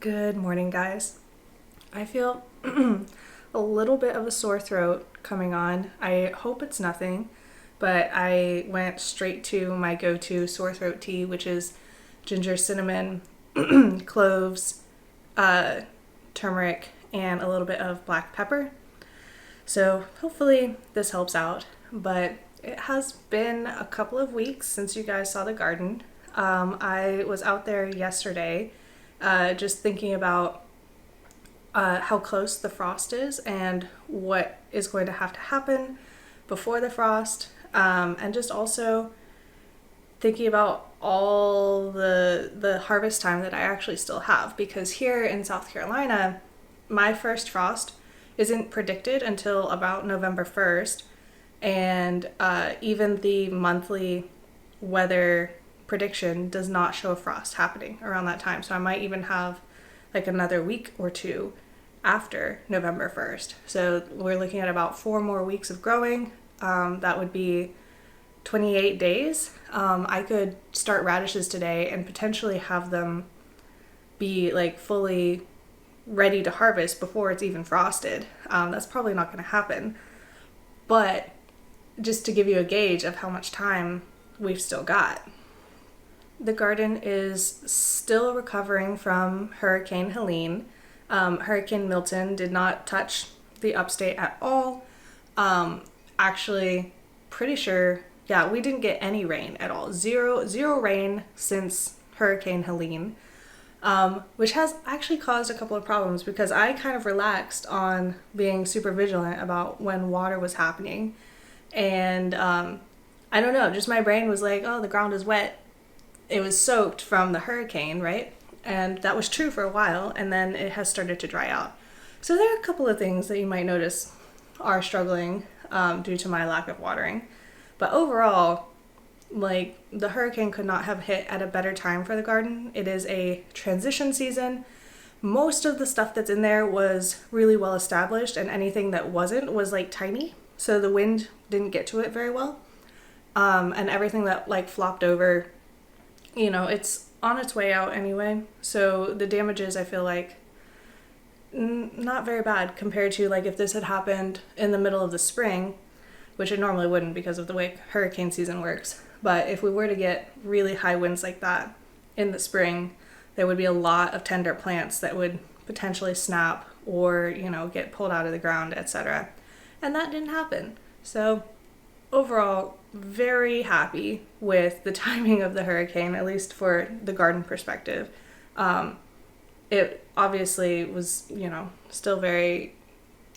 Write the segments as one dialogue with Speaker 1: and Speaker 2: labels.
Speaker 1: Good morning, guys. I feel a little bit of a sore throat coming on. I hope it's nothing, but I went straight to my go-to sore throat tea, which is ginger, cinnamon, cloves, turmeric, and a little bit of black pepper. So hopefully this helps out, but it has been a couple of weeks since you guys saw the garden. I was out there yesterday just thinking about how close the frost is and what is going to have to happen before the frost, and just also thinking about all the harvest time that I actually still have, because here in South Carolina, my first frost isn't predicted until about November 1st, and even the monthly weather prediction does not show a frost happening around that time. So I might even have like another week or two after November 1st. So we're looking at about 4 more weeks of growing. That would be 28 days. I could start radishes today and potentially have them be like fully ready to harvest before it's even frosted. That's probably not going to happen. But just to give you a gauge of how much time we've still got. The garden is still recovering from Hurricane Helene. Hurricane Milton did not touch the upstate at all. Actually, pretty sure, we didn't get any rain at all. Zero rain since Hurricane Helene, which has actually caused a couple of problems because I kind of relaxed on being super vigilant about when water was happening. And I don't know, just my brain was like, oh, the ground is wet. It was soaked from the hurricane, right? And that was true for a while, and then it has started to dry out. So there are a couple of things that you might notice are struggling due to my lack of watering. But overall, like, the hurricane could not have hit at a better time for the garden. It is a transition season. Most of the stuff that's in there was really well established, and anything that wasn't was like tiny, so the wind didn't get to it very well. And everything that like flopped over, you know, it's on its way out anyway. So the damages, I feel like, not very bad compared to like if this had happened in the middle of the spring, which it normally wouldn't because of the way hurricane season works. But if we were to get really high winds like that in the spring, there would be a lot of tender plants that would potentially snap or, you know, get pulled out of the ground, etc. And that didn't happen. So overall, very happy with the timing of the hurricane, at least for the garden perspective. It obviously was, you know, still very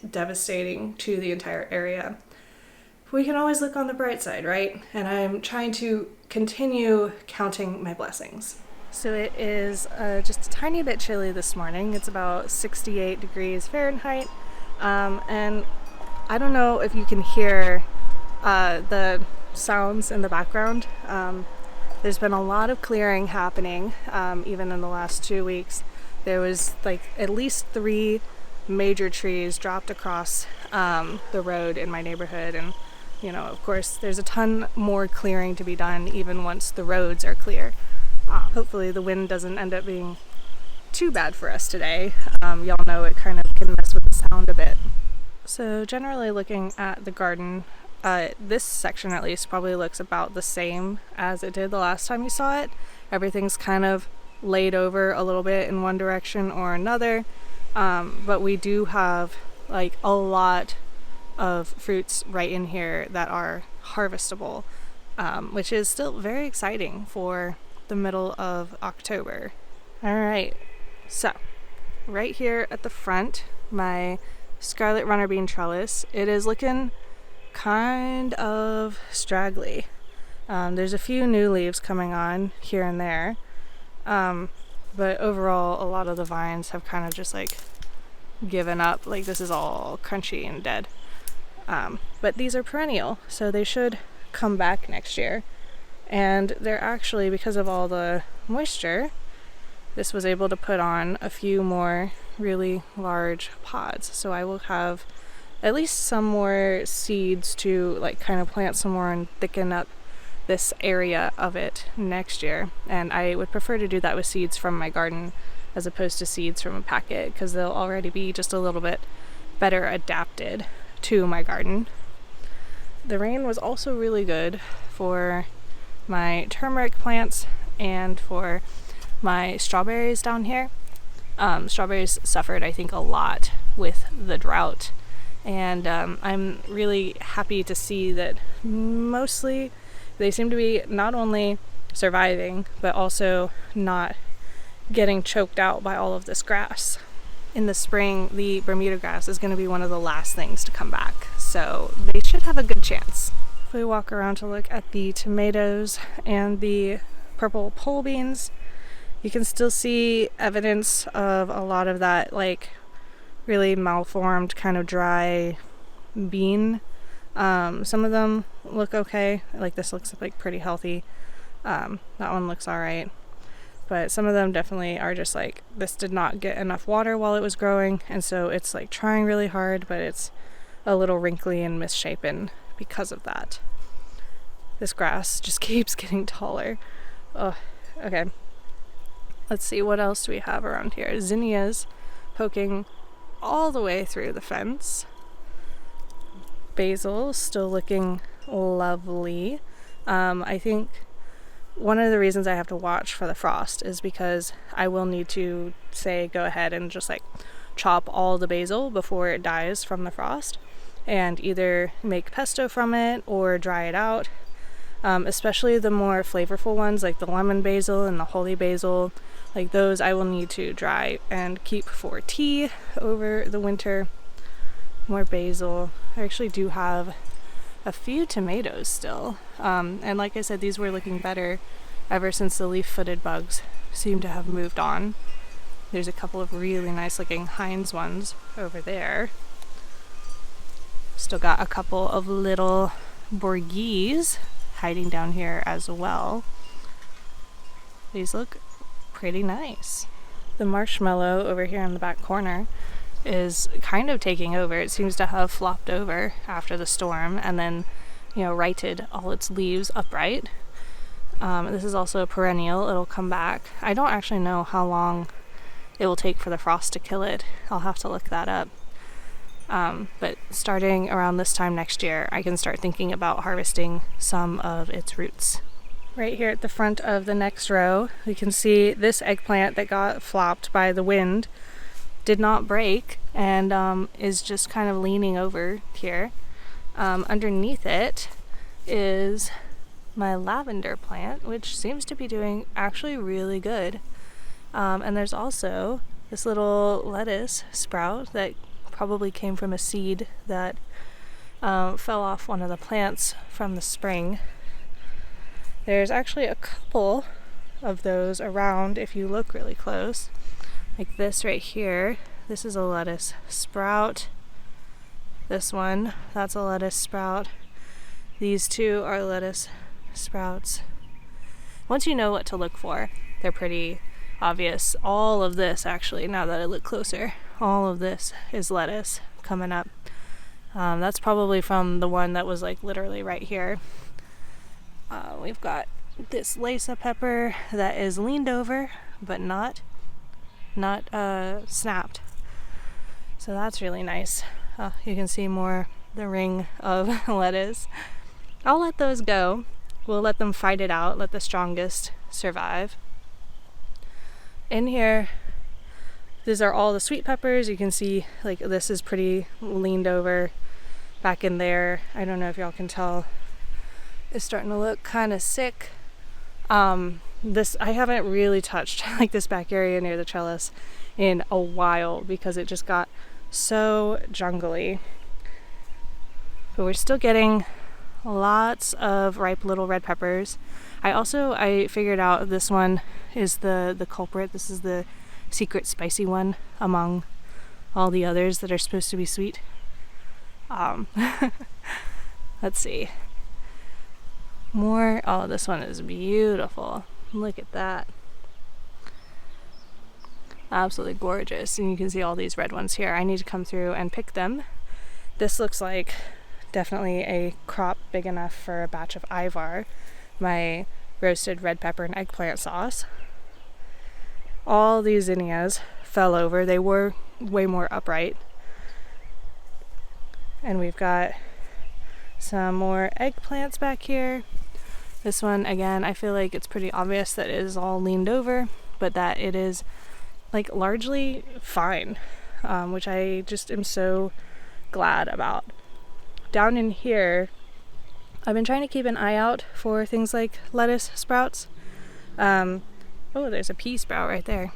Speaker 1: devastating to the entire area. We can always look on the bright side, right? And I'm trying to continue counting my blessings. So it is just a tiny bit chilly this morning. It's about 68 degrees Fahrenheit. And I don't know if you can hear the sounds in the background. There's been a lot of clearing happening, even in the last 2 weeks. There was like at least 3 major trees dropped across the road in my neighborhood, and you know, of course, there's a ton more clearing to be done even once the roads are clear. Hopefully the wind doesn't end up being too bad for us today. Y'all know it kind of can mess with the sound a bit. So generally looking at the garden, this section at least probably looks about the same as it did the last time you saw it. Everything's kind of laid over a little bit in one direction or another, but we do have like a lot of fruits right in here that are harvestable, which is still very exciting for the middle of October. Alright, so right here at the front, my Scarlet Runner Bean trellis, it is looking kind of straggly. There's a few new leaves coming on here and there, but overall a lot of the vines have kind of just like given up. Like, this is all crunchy and dead. But these are perennial, so they should come back next year. And they're actually, because of all the moisture, this was able to put on a few more really large pods. So I will have at least some more seeds to like kind of plant some more and thicken up this area of it next year. And I would prefer to do that with seeds from my garden as opposed to seeds from a packet, because they'll already be just a little bit better adapted to my garden. The rain was also really good for my turmeric plants and for my strawberries down here. Strawberries suffered, I think, a lot with the drought, and I'm really happy to see that mostly they seem to be not only surviving but also not getting choked out by all of this grass. In the spring, the Bermuda grass is going to be one of the last things to come back, so they should have a good chance. If we walk around to look at the tomatoes and the purple pole beans, you can still see evidence of a lot of that like really malformed kind of dry bean. Some of them look okay, like this looks like pretty healthy. That one looks alright. But some of them definitely are just like, this did not get enough water while it was growing, and so it's like trying really hard, but it's a little wrinkly and misshapen because of that. This grass just keeps getting taller. Oh, okay. Let's see, what else do we have around here? Zinnias poking all the way through the fence. Basil still looking lovely. I think one of the reasons I have to watch for the frost is because I will need to go ahead and just like chop all the basil before it dies from the frost and either make pesto from it or dry it out. Especially the more flavorful ones like the lemon basil and the holy basil, like those I will need to dry and keep for tea over the winter. More basil. I actually do have a few tomatoes still, and like I said, these were looking better ever since the leaf-footed bugs seem to have moved on. There's a couple of really nice looking Heinz ones over there. Still got a couple of little Borghese hiding down here as well. These look pretty nice. The marshmallow over here in the back corner is kind of taking over. It seems to have flopped over after the storm and then, righted all its leaves upright. This is also a perennial. It'll come back. I don't actually know how long it will take for the frost to kill it. I'll have to look that up. But starting around this time next year, I can start thinking about harvesting some of its roots. Right here at the front of the next row, you can see this eggplant that got flopped by the wind did not break and is just kind of leaning over here. Underneath it is my lavender plant, which seems to be doing actually really good. And there's also this little lettuce sprout that probably came from a seed that fell off one of the plants from the spring. There's actually a couple of those around if you look really close. Like this right here, this is a lettuce sprout. This one, that's a lettuce sprout. These two are lettuce sprouts. Once you know what to look for, they're pretty obvious. All of this, actually, now that I look closer, all of this is lettuce coming up. That's probably from the one that was like literally right here. We've got this Lisa pepper that is leaned over but not snapped, so that's really nice. You can see more the ring of lettuce. I'll let those go. We'll let them fight it out, let the strongest survive. In here, these are all the sweet peppers. You can see like this is pretty leaned over. Back in there, I don't know if y'all can tell, it's starting to look kind of sick. This, I haven't really touched like this back area near the trellis in a while because it just got so jungly. But we're still getting lots of ripe little red peppers. I figured out this one is the culprit. This is the secret spicy one among all the others that are supposed to be sweet. Let's see. More. Oh, this one is beautiful. Look at that. Absolutely gorgeous. And you can see all these red ones here. I need to come through and pick them. This looks like definitely a crop big enough for a batch of Ivar, my roasted red pepper and eggplant sauce. all these zinnias fell over. They were way more upright. And we've got some more eggplants back here. This one, again, I feel like it's pretty obvious that it is all leaned over, but that it is like largely fine, which I just am so glad about. Down in here, I've been trying to keep an eye out for things like lettuce sprouts. Oh, there's a pea sprout right there.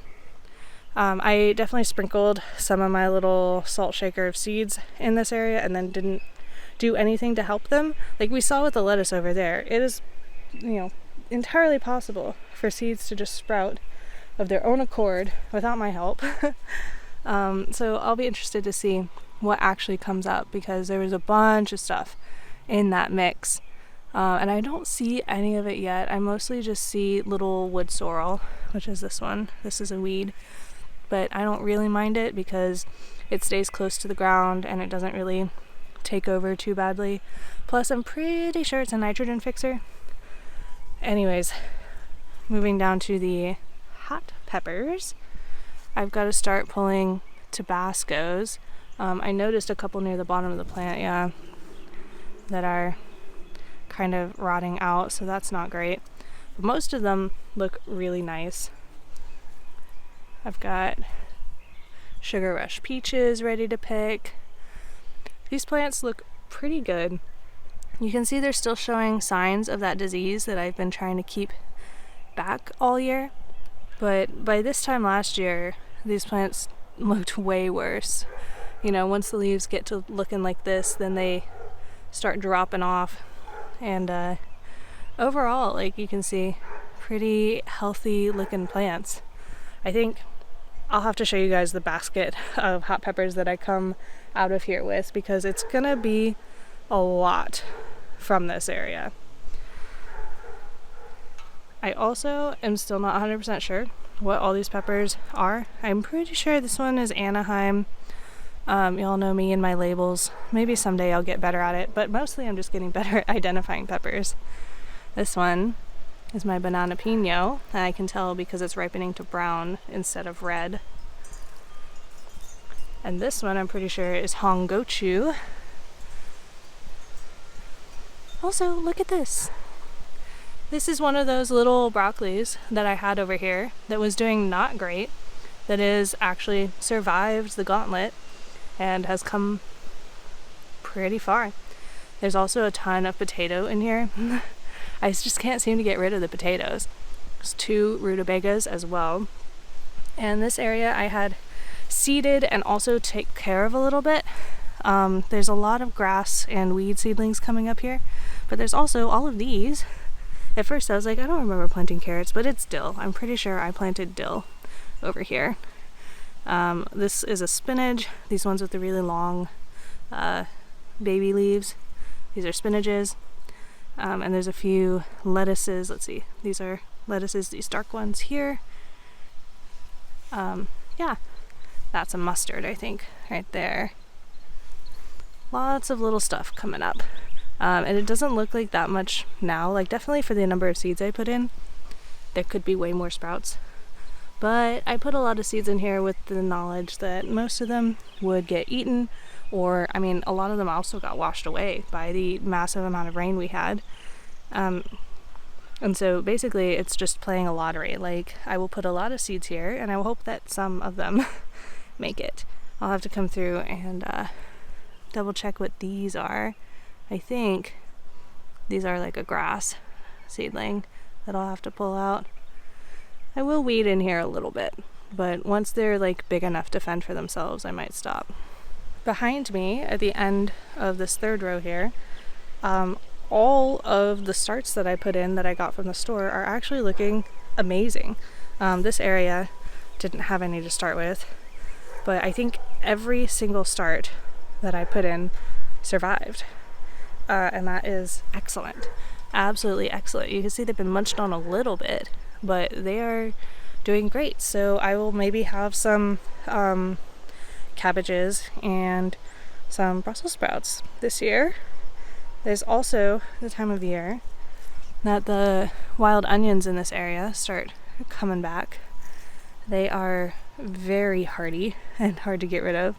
Speaker 1: I definitely sprinkled some of my little salt shaker of seeds in this area and then didn't do anything to help them. Like we saw with the lettuce over there, it is, entirely possible for seeds to just sprout of their own accord without my help. So I'll be interested to see what actually comes up, because there was a bunch of stuff in that mix. And I don't see any of it yet. I mostly just see little wood sorrel, which is this one. This is a weed, but I don't really mind it because it stays close to the ground and it doesn't really take over too badly. Plus, I'm pretty sure it's a nitrogen fixer. Anyways, moving down to the hot peppers, I've got to start pulling Tabascos. I noticed a couple near the bottom of the plant, that are kind of rotting out, so that's not great. But most of them look really nice. I've got Sugar Rush peaches ready to pick. These plants look pretty good. You can see they're still showing signs of that disease that I've been trying to keep back all year. But by this time last year, these plants looked way worse. Once the leaves get to looking like this, then they start dropping off. And overall, like you can see, pretty healthy looking plants. I think I'll have to show you guys the basket of hot peppers that I come out of here with, because it's gonna be a lot from this area. I also am still not 100% sure what all these peppers are. I'm pretty sure this one is Anaheim. Y'all know me and my labels. Maybe someday I'll get better at it, but mostly I'm just getting better at identifying peppers. This one is my banana pino, and I can tell because it's ripening to brown instead of red. And this one I'm pretty sure is Hongochu. Also, look at this. This is one of those little broccolis that I had over here that was doing not great, that is actually survived the gauntlet and has come pretty far. There's also a ton of potato in here. I just can't seem to get rid of the potatoes. There's 2 rutabagas as well. And this area I had seeded and also take care of a little bit. There's a lot of grass and weed seedlings coming up here, but there's also all of these. At first I was like, I don't remember planting carrots, but it's dill. I'm pretty sure I planted dill over here. This is a spinach. These ones with the really long baby leaves. These are spinaches. And there's a few lettuces. Let's see. These are lettuces, these dark ones here. That's a mustard, I think, right there. Lots of little stuff coming up. And it doesn't look like that much now. Like, definitely for the number of seeds I put in, there could be way more sprouts. But I put a lot of seeds in here with the knowledge that most of them would get eaten, or, a lot of them also got washed away by the massive amount of rain we had. And so basically it's just playing a lottery. Like, I will put a lot of seeds here, and I will hope that some of them make it. I'll have to come through and double check what these are. I think these are like a grass seedling that I'll have to pull out. I will weed in here a little bit, but once they're like big enough to fend for themselves, I might stop. Behind me at the end of this third row here, all of the starts that I put in that I got from the store are actually looking amazing. This area didn't have any to start with, but I think every single start that I put in survived. And that is excellent. Absolutely excellent. You can see they've been munched on a little bit, but they are doing great. So I will maybe have some cabbages and some Brussels sprouts this year. There's also the time of year that the wild onions in this area start coming back. They are very hardy and hard to get rid of.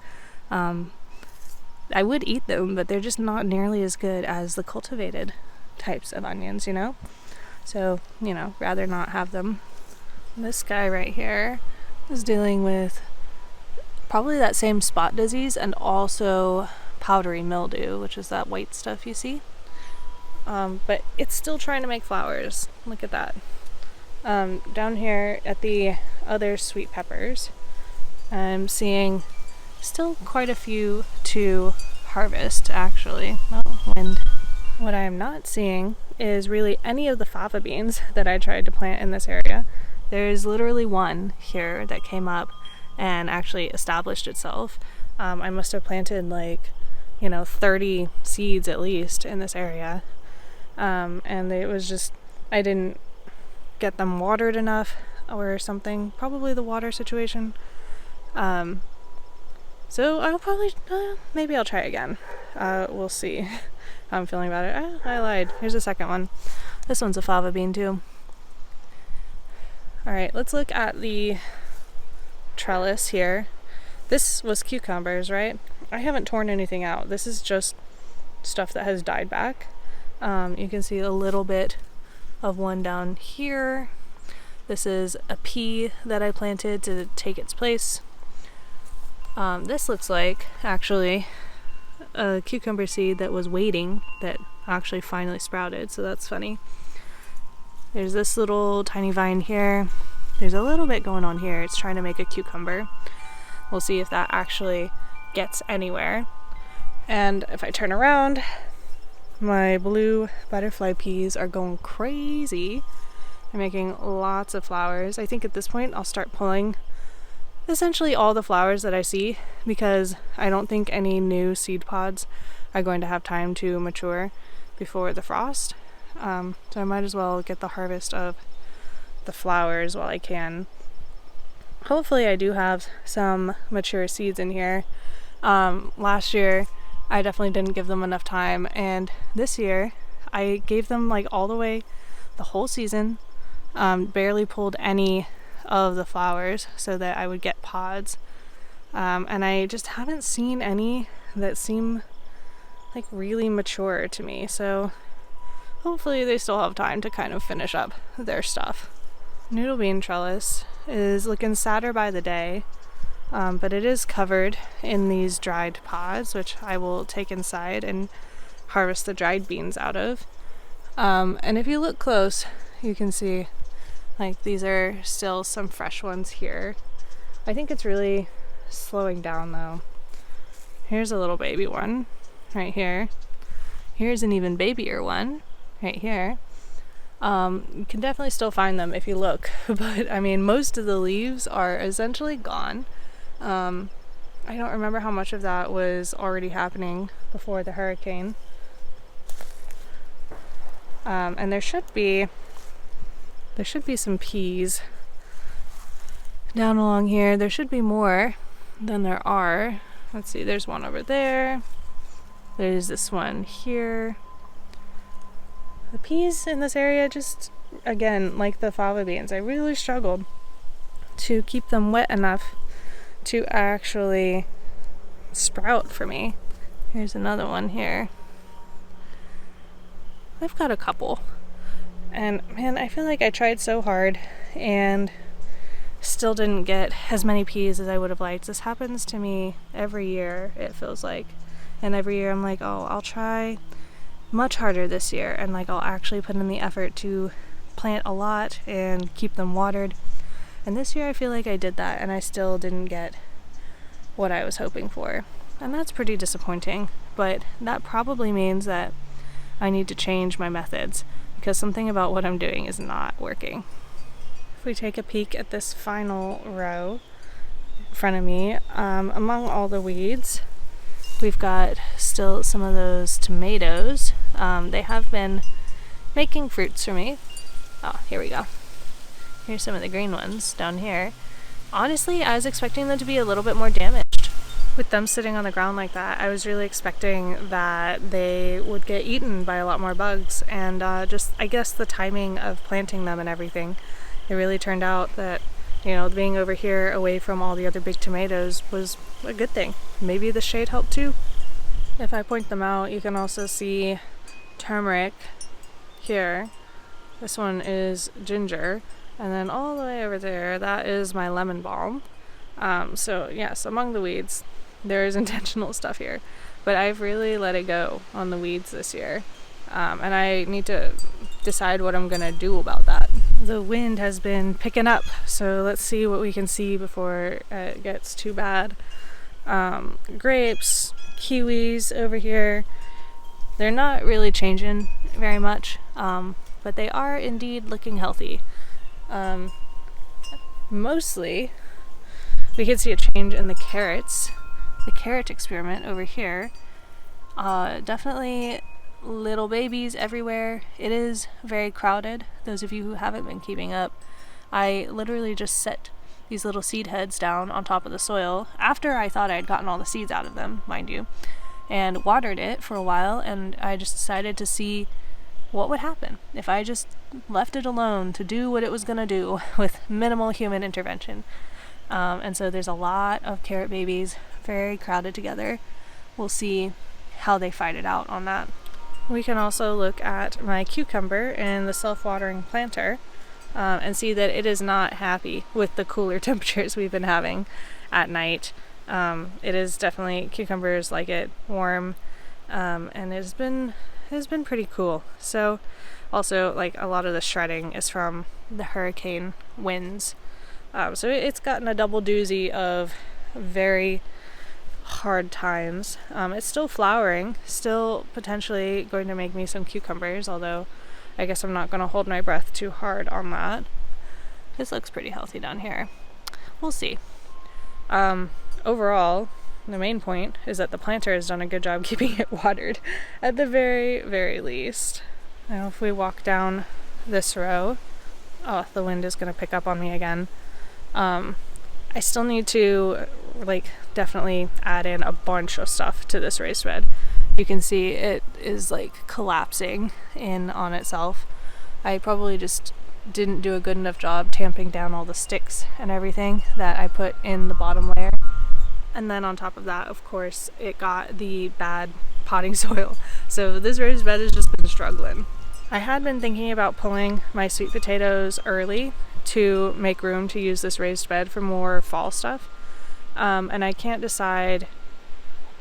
Speaker 1: I would eat them, but they're just not nearly as good as the cultivated types of onions, you know? So, you know, rather not have them. This guy right here is dealing with probably that same spot disease and also powdery mildew, which is that white stuff you see. But it's still trying to make flowers. Look at that. Down here at the other sweet peppers, I'm seeing still quite a few to harvest, actually. Oh, wind. What I am not seeing is really any of the fava beans that I tried to plant in this area. There's literally one here that came up and actually established itself. I must have planted like, 30 seeds at least in this area. And it was just, I didn't get them watered enough or something. Probably the water situation. So I'll probably, maybe I'll try again. We'll see how I'm feeling about it. I lied. Here's a second one. This one's a fava bean too. Alright, let's look at the trellis here. This was cucumbers, right? I haven't torn anything out. This is just stuff that has died back. You can see a little bit of one down here. This is a pea that I planted to take its place. This looks like actually a cucumber seed that was waiting that actually finally sprouted, so that's funny. There's this little tiny vine here. There's a little bit going on here. It's trying to make a cucumber. We'll see if that actually gets anywhere. And if I turn around, my blue butterfly peas are going crazy. They're making lots of flowers. I think at this point I'll start pulling essentially all the flowers that I see, because I don't think any new seed pods are going to have time to mature before the frost. So I might as well get the harvest of the flowers while I can. Hopefully I do have some mature seeds in here. Last year I definitely didn't give them enough time, and this year I gave them like all the way the whole season. Barely pulled any of the flowers so that I would get pods, and I just haven't seen any that seem like really mature to me, so hopefully they still have time to kind of finish up their stuff. Noodle bean trellis is looking sadder by the day, but it is covered in these dried pods, which I will take inside and harvest the dried beans out of. And if you look close, you can see like these are still some fresh ones here. I think it's really slowing down though. Here's a little baby one right here. Here's an even babier one right here. You can definitely still find them if you look, but I mean most of the leaves are essentially gone. I don't remember how much of that was already happening before the hurricane. And there should be some peas down along here. There should be more than there are. Let's see, there's one over there. There's this one here. The peas in this area just, again, like the fava beans, I really struggled to keep them wet enough to actually sprout for me. Here's another one here. I've got a couple. And man, I feel like I tried so hard and still didn't get as many peas as I would have liked. This happens to me every year, it feels like. And every year I'm like, oh, I'll try much harder this year, and like I'll actually put in the effort to plant a lot and keep them watered. And this year I feel like I did that and I still didn't get what I was hoping for. And that's pretty disappointing, but that probably means that I need to change my methods, because something about what I'm doing is not working. If we take a peek at this final row in front of me, among all the weeds, we've got still some of those tomatoes. They have been making fruits for me. Oh, here we go. Here's some of the green ones down here. Honestly, I was expecting them to be a little bit more damaged. With them sitting on the ground like that, I was really expecting that they would get eaten by a lot more bugs, and just, I guess, the timing of planting them and everything, it really turned out that you know, being over here away from all the other big tomatoes was a good thing. Maybe the shade helped too. If I point them out, you can also see turmeric here. This one is ginger. And then all the way over there, that is my lemon balm. So yes, among the weeds, there is intentional stuff here. But I've really let it go on the weeds this year. And I need to decide what I'm going to do about that. The wind has been picking up, so let's see what we can see before it gets too bad. Grapes, kiwis over here. They're not really changing very much, but they are indeed looking healthy. Mostly, we can see a change in the carrots. The carrot experiment over here. Definitely little babies everywhere. It is very crowded. Those of you who haven't been keeping up, I literally just set these little seed heads down on top of the soil after I thought I had gotten all the seeds out of them, mind you, and watered it for a while, and I just decided to see what would happen if I just left it alone to do what it was going to do with minimal human intervention. And so there's a lot of carrot babies very crowded together. We'll see how they fight it out on that. We can also look at my cucumber in the self-watering planter and see that it is not happy with the cooler temperatures we've been having at night. It is definitely, cucumbers like it warm, and it's been pretty cool. So also, like, a lot of the shredding is from the hurricane winds. So it's gotten a double doozy of very hard times. It's still flowering, still potentially going to make me some cucumbers, although I guess I'm not going to hold my breath too hard on that. This looks pretty healthy down here. We'll see. Overall, the main point is that the planter has done a good job keeping it watered, at the very, very least. Now if we walk down this row, oh, the wind is going to pick up on me again. I still need to, like, definitely add in a bunch of stuff to this raised bed. You can see it is, like, collapsing in on itself. I probably just didn't do a good enough job tamping down all the sticks and everything that I put in the bottom layer. And then on top of that, of course, it got the bad potting soil. So this raised bed has just been struggling. I had been thinking about pulling my sweet potatoes early to make room to use this raised bed for more fall stuff. And I can't decide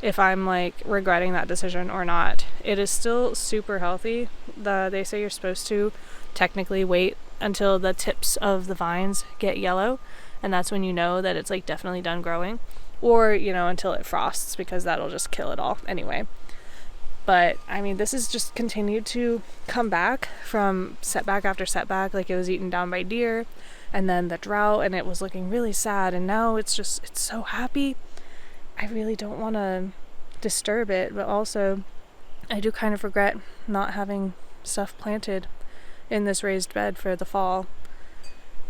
Speaker 1: if I'm, like, regretting that decision or not. It is still super healthy. They say you're supposed to technically wait until the tips of the vines get yellow, and that's when you know that it's, like, definitely done growing. Or, you know, until it frosts, because that'll just kill it all anyway. But, I mean, this has just continued to come back from setback after setback, like it was eaten down by deer, and then the drought, and it was looking really sad, and now it's so happy. I really don't want to disturb it, but also I do kind of regret not having stuff planted in this raised bed for the fall.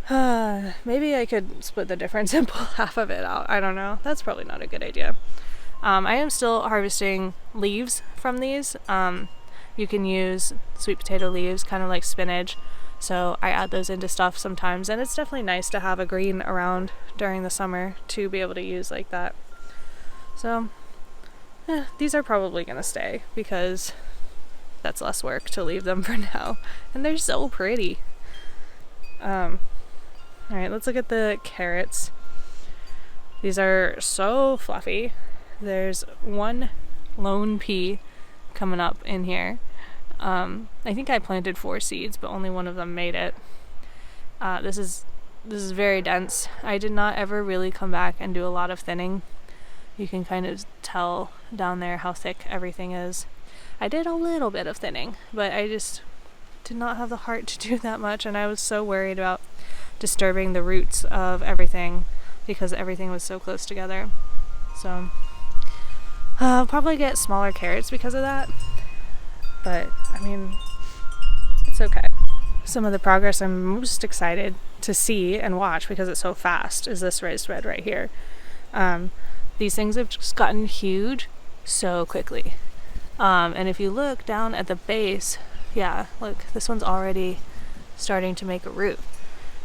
Speaker 1: Maybe I could split the difference and pull half of it out. I don't know. That's probably not a good idea. I am still harvesting leaves from these. You can use sweet potato leaves, kind of like spinach. So I add those into stuff sometimes, and it's definitely nice to have a green around during the summer to be able to use like that. So, these are probably going to stay because that's less work to leave them for now. And they're so pretty. Alright, let's look at the carrots. These are so fluffy. There's one lone pea coming up in here. I think I planted 4 seeds, but only one of them made it. This is very dense. I did not ever really come back and do a lot of thinning. You can kind of tell down there how thick everything is. I did a little bit of thinning, but I just did not have the heart to do that much, and I was so worried about disturbing the roots of everything because everything was so close together. So I'll probably get smaller carrots because of that, but I mean, it's okay. Some of the progress I'm most excited to see and watch because it's so fast is this raised bed right here. These things have just gotten huge so quickly. And if you look down at the base, yeah, look, this one's already starting to make a root.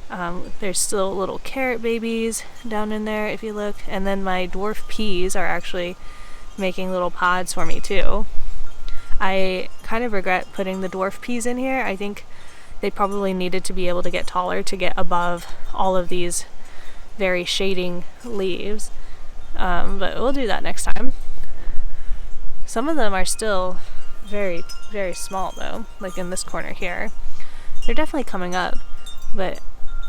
Speaker 1: There's still little carrot babies down in there if you look, and then my dwarf peas are actually making little pods for me too. I kind of regret putting the dwarf peas in here. I think they probably needed to be able to get taller to get above all of these very shading leaves, but we'll do that next time. Some of them are still very, very small though, like in this corner here. They're definitely coming up, but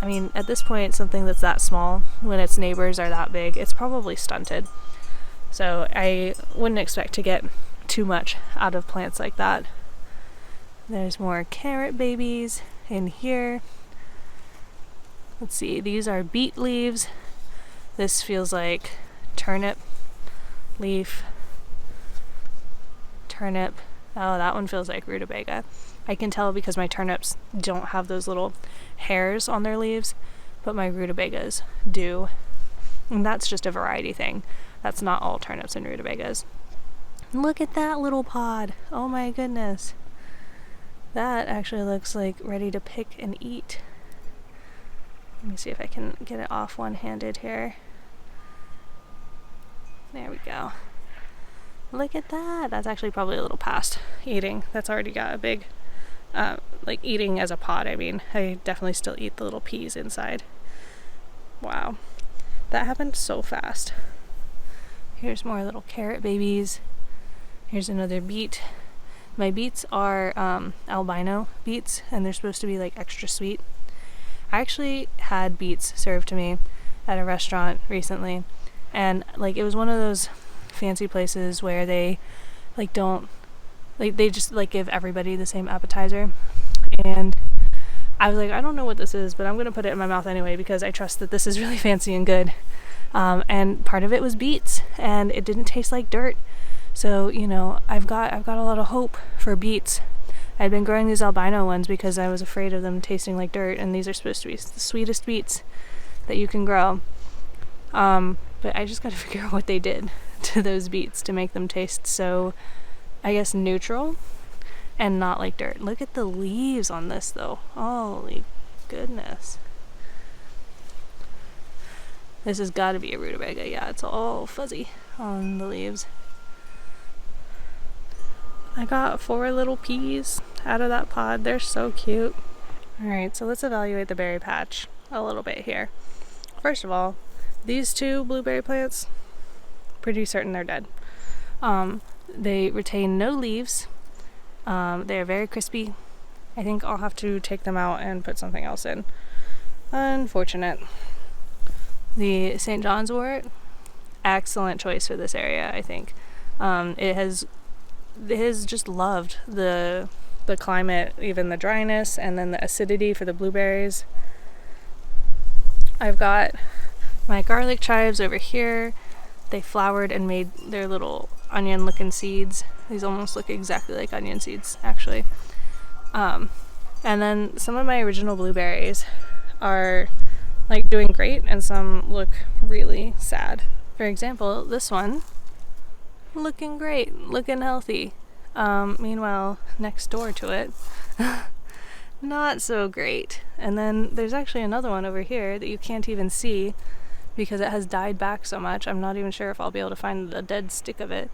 Speaker 1: I mean, at this point, something that's that small, when its neighbors are that big, it's probably stunted. So I wouldn't expect to get too much out of plants like that. There's more carrot babies in here. Let's see, these are beet leaves. This feels like turnip leaf. Turnip. Oh, that one feels like rutabaga. I can tell because my turnips don't have those little hairs on their leaves, but my rutabagas do. And that's just a variety thing. That's not all turnips and rutabagas. Look at that little pod. Oh my goodness. That actually looks like ready to pick and eat. Let me see if I can get it off one-handed here. There we go. Look at that. That's actually probably a little past eating. That's already got a big, like eating as a pod, I mean. I definitely still eat the little peas inside. Wow. That happened so fast. Here's more little carrot babies. Here's another beet. My beets are albino beets, and they're supposed to be like extra sweet. I actually had beets served to me at a restaurant recently, and like it was one of those fancy places where they like don't like they just like give everybody the same appetizer, and I was like, I don't know what this is, but I'm gonna put it in my mouth anyway because I trust that this is really fancy and good. And part of it was beets, and it didn't taste like dirt. So, you know, I've got a lot of hope for beets. I'd been growing these albino ones because I was afraid of them tasting like dirt, and these are supposed to be the sweetest beets that you can grow. But I just got to figure out what they did to those beets to make them taste so, I guess, neutral and not like dirt. Look at the leaves on this, though. Holy goodness. This has got to be a rutabaga. Yeah, it's all fuzzy on the leaves. I got 4 little peas out of that pod. They're so cute. Alright, so let's evaluate the berry patch a little bit here. First of all, these 2 blueberry plants, pretty certain they're dead. They retain no leaves. They are very crispy. I think I'll have to take them out and put something else in. Unfortunate. The St. John's wort, excellent choice for this area, I think. It has just loved the climate, even the dryness, and then the acidity for the blueberries. I've got my garlic chives over here. They flowered and made their little onion looking seeds. These almost look exactly like onion seeds, actually. And then some of my original blueberries are like doing great, and some look really sad. For example, this one looking great, looking healthy. Meanwhile, next door to it, not so great. And then there's actually another one over here that you can't even see because it has died back so much. I'm not even sure if I'll be able to find the dead stick of it.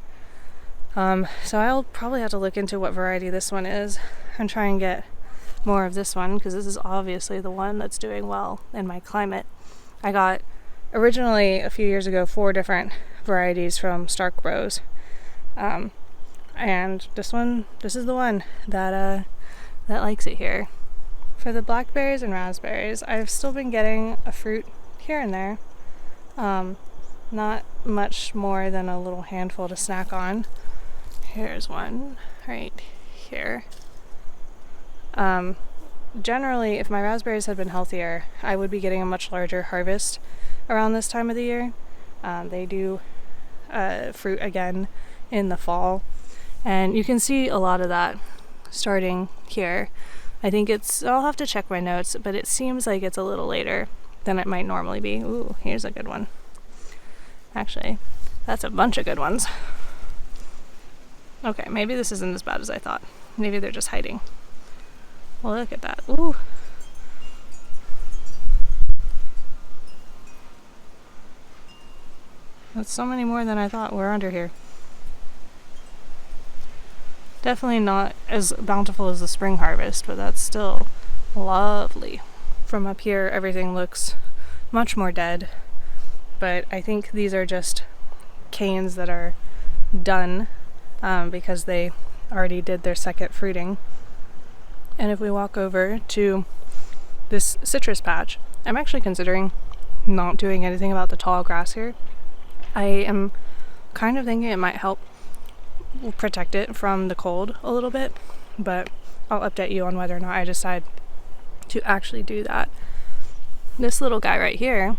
Speaker 1: So I'll probably have to look into what variety this one is and try and get more of this one, because this is obviously the one that's doing well in my climate. I got originally a few years ago 4 different varieties from Stark Bros. And this is the one that likes it here. For the blackberries and raspberries, I've still been getting a fruit here and there. Not much more than a little handful to snack on. Here's one right here. Generally, if my raspberries had been healthier, I would be getting a much larger harvest around this time of the year. They do fruit again in the fall, and you can see a lot of that starting here. I think I'll have to check my notes, but it seems like it's a little later than it might normally be. Ooh, here's a good one. Actually, that's a bunch of good ones. Okay, maybe this isn't as bad as I thought. Maybe they're just hiding. Well, look at that. Ooh. That's so many more than I thought were under here. Definitely not as bountiful as the spring harvest, but that's still lovely. From up here, everything looks much more dead, but I think these are just canes that are done because they already did their second fruiting. And if we walk over to this citrus patch, I'm actually considering not doing anything about the tall grass here. I am kind of thinking it might help protect it from the cold a little bit, but I'll update you on whether or not I decide to actually do that. This little guy right here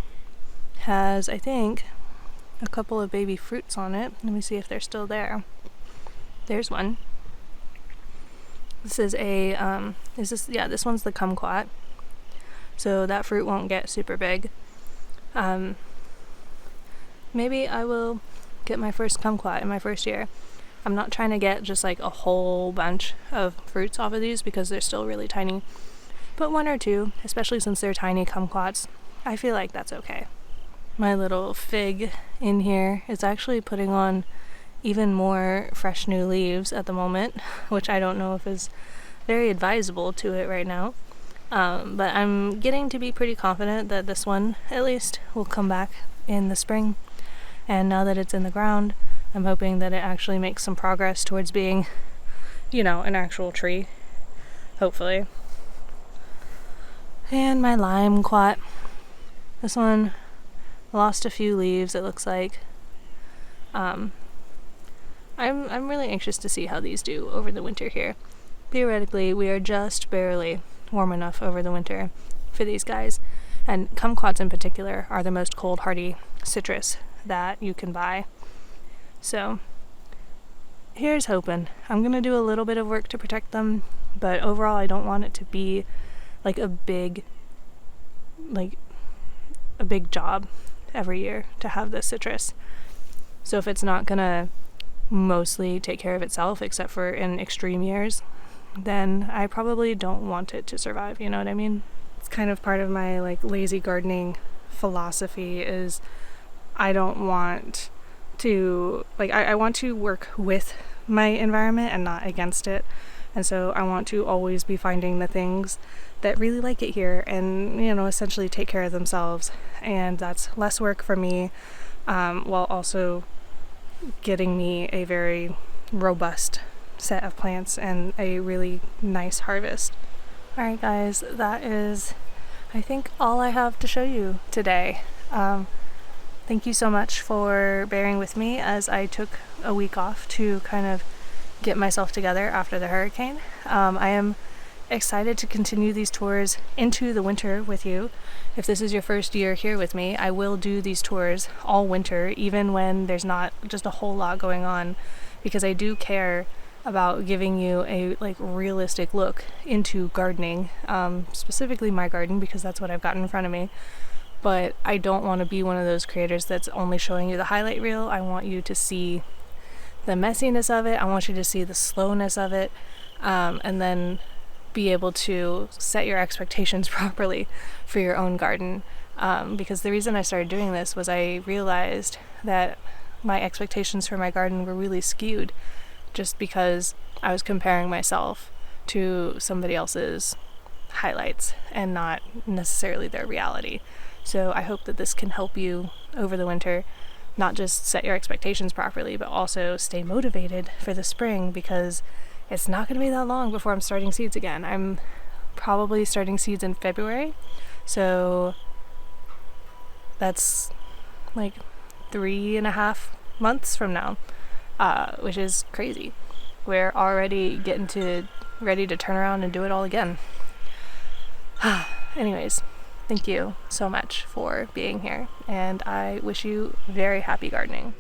Speaker 1: has, I think, a couple of baby fruits on it. Let me see if they're still there. There's one. This is this one's the kumquat. So that fruit won't get super big. Maybe I will get my first kumquat in my first year. I'm not trying to get just like a whole bunch of fruits off of these because they're still really tiny. But one or two, especially since they're tiny kumquats, I feel like that's okay. My little fig in here is actually putting on even more fresh new leaves at the moment, which I don't know if is very advisable to it right now. But I'm getting to be pretty confident that this one, at least, will come back in the spring. And now that it's in the ground, I'm hoping that it actually makes some progress towards being, an actual tree. Hopefully. And my lime quat. This one lost a few leaves, it looks like. I'm really anxious to see how these do over the winter here. Theoretically, we are just barely warm enough over the winter for these guys. And kumquats in particular are the most cold hardy citrus that you can buy. So here's hoping. I'm going to do a little bit of work to protect them, but overall I don't want it to be like a big job every year to have this citrus. So if it's not going to mostly take care of itself except for in extreme years, then I probably don't want it to survive, you know what I mean? It's kind of part of my lazy gardening philosophy is I don't want to I want to work with my environment and not against it. And so I want to always be finding the things that really like it here and essentially take care of themselves, and that's less work for me while also getting me a very robust set of plants and a really nice harvest. Alright guys, that is I think all I have to show you today. Thank you so much for bearing with me as I took a week off to kind of get myself together after the hurricane. I am excited to continue these tours into the winter with you. If this is your first year here with me, I will do these tours all winter, even when there's not just a whole lot going on, because I do care about giving you a realistic look into gardening, specifically my garden, because that's what I've got in front of me. But I don't want to be one of those creators that's only showing you the highlight reel. I want you to see the messiness of it. I want you to see the slowness of it, and then be able to set your expectations properly for your own garden. Because the reason I started doing this was I realized that my expectations for my garden were really skewed just because I was comparing myself to somebody else's highlights and not necessarily their reality. So I hope that this can help you over the winter, not just set your expectations properly, but also stay motivated for the spring, because it's not going to be that long before I'm starting seeds again. I'm probably starting seeds in February, so that's 3.5 months from now, which is crazy. We're already ready to turn around and do it all again. Anyways, thank you so much for being here, and I wish you very happy gardening.